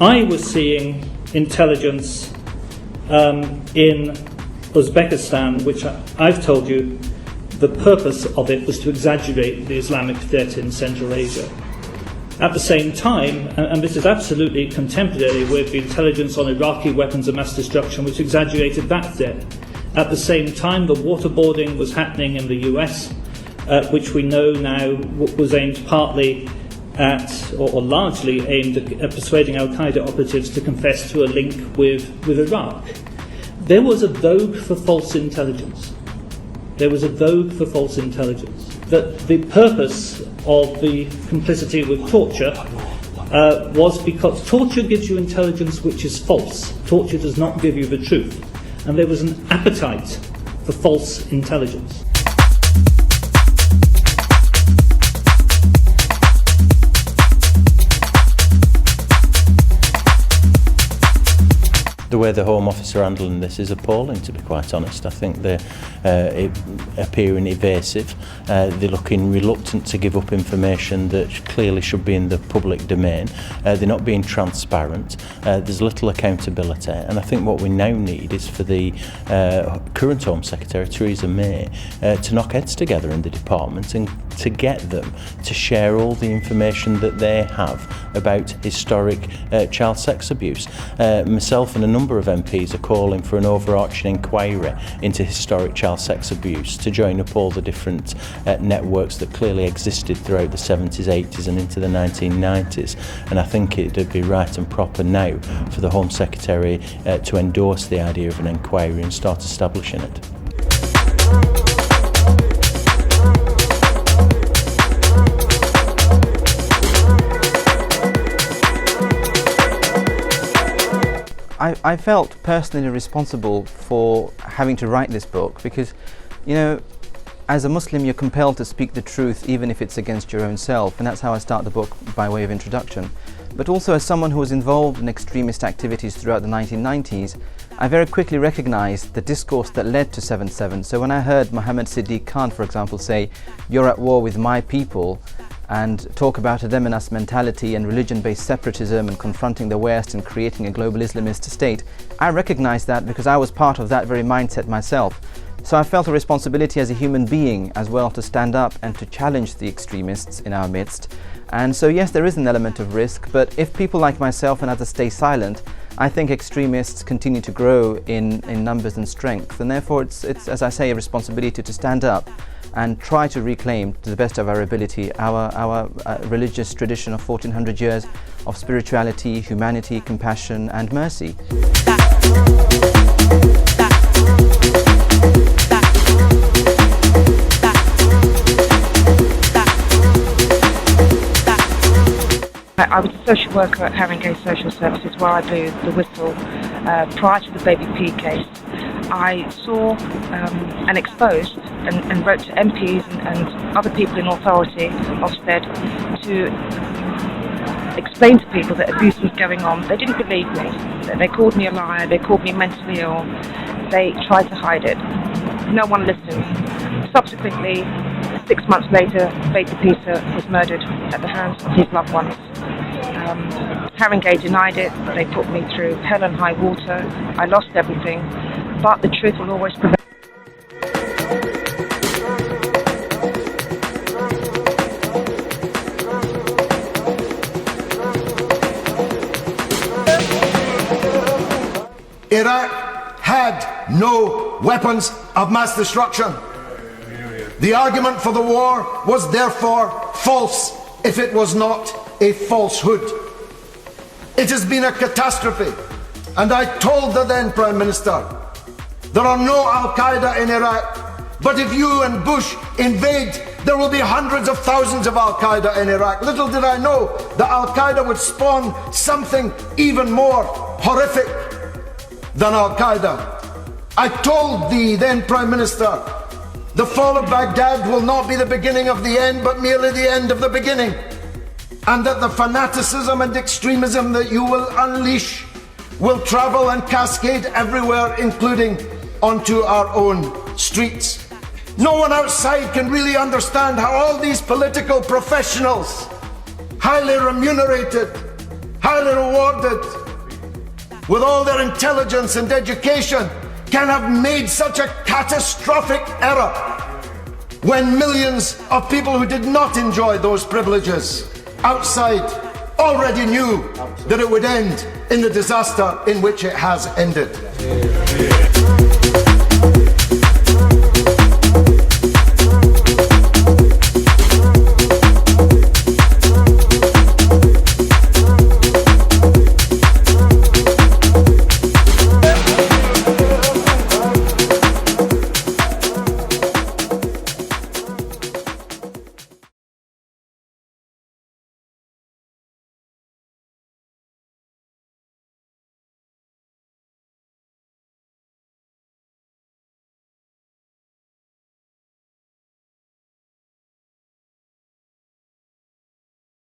I was seeing intelligence in Uzbekistan, which I've told you the purpose of it was to exaggerate the Islamic threat in Central Asia. At the same time, and this is absolutely contemporary with the intelligence on Iraqi weapons of mass destruction, which exaggerated that threat. At the same time, the waterboarding was happening in the US, which we know now was aimed partly at, or largely aimed at persuading al-Qaeda operatives to confess to a link with Iraq. There was a vogue for false intelligence. There was a vogue for false intelligence. That the purpose of the complicity with torture was because torture gives you intelligence which is false. Torture does not give you the truth. And there was an appetite for false intelligence. The way the Home Office are handling this is appalling, to be quite honest. I think they're appearing evasive. They're looking reluctant to give up information that clearly should be in the public domain. They're not being transparent. There's little accountability. And I think what we now need is for the current Home Secretary, Theresa May, to knock heads together in the department and to get them to share all the information that they have about historic child sex abuse. Myself and a number of MPs are calling for an overarching inquiry into historic child sex abuse to join up all the different networks that clearly existed throughout the 70s, 80s and into the 1990s. And I think it would be right and proper now for the Home Secretary to endorse the idea of an inquiry and start establishing it. I felt personally responsible for having to write this book because, you know, as a Muslim you're compelled to speak the truth even if it's against your own self, and that's how I start the book by way of introduction. But also as someone who was involved in extremist activities throughout the 1990s, I very quickly recognized the discourse that led to 7/7. So when I heard Mohammed Siddiq Khan, for example, say, "You're at war with my people," and talk about a them and us mentality and religion-based separatism and confronting the West and creating a global Islamist state, I recognized that because I was part of that very mindset myself. So I felt a responsibility as a human being as well to stand up and to challenge the extremists in our midst. And so yes, there is an element of risk, but if people like myself and others stay silent, I think extremists continue to grow in numbers and strength, and therefore it's, as I say, a responsibility to stand up and try to reclaim, to the best of our ability, our religious tradition of 1400 years of spirituality, humanity, compassion and mercy. I was a social worker at Haringey Social Services where I blew the whistle prior to the Baby P case. I saw and exposed and wrote to MPs and other people in authority, Ofsted, to explain to people that abuse was going on. They didn't believe me. They called me a liar, they called me mentally ill, they tried to hide it. No one listened. Subsequently, 6 months later, Baby Peter was murdered at the hands of his loved ones. Haringey denied it, they put me through hell and high water. I lost everything, but the truth will always prevail. Iraq had no weapons of mass destruction. The argument for the war was therefore false if it was not a falsehood. It has been a catastrophe, and I told the then Prime Minister, there are no Al-Qaeda in Iraq, but if you and Bush invade, there will be hundreds of thousands of Al-Qaeda in Iraq. Little did I know that Al-Qaeda would spawn something even more horrific than Al-Qaeda. I told the then Prime Minister, the fall of Baghdad will not be the beginning of the end, but merely the end of the beginning. And that the fanaticism and extremism that you will unleash will travel and cascade everywhere, including onto our own streets. No one outside can really understand how all these political professionals, highly remunerated, highly rewarded with all their intelligence and education, can have made such a catastrophic error when millions of people who did not enjoy those privileges outside already knew that it would end in the disaster in which it has ended.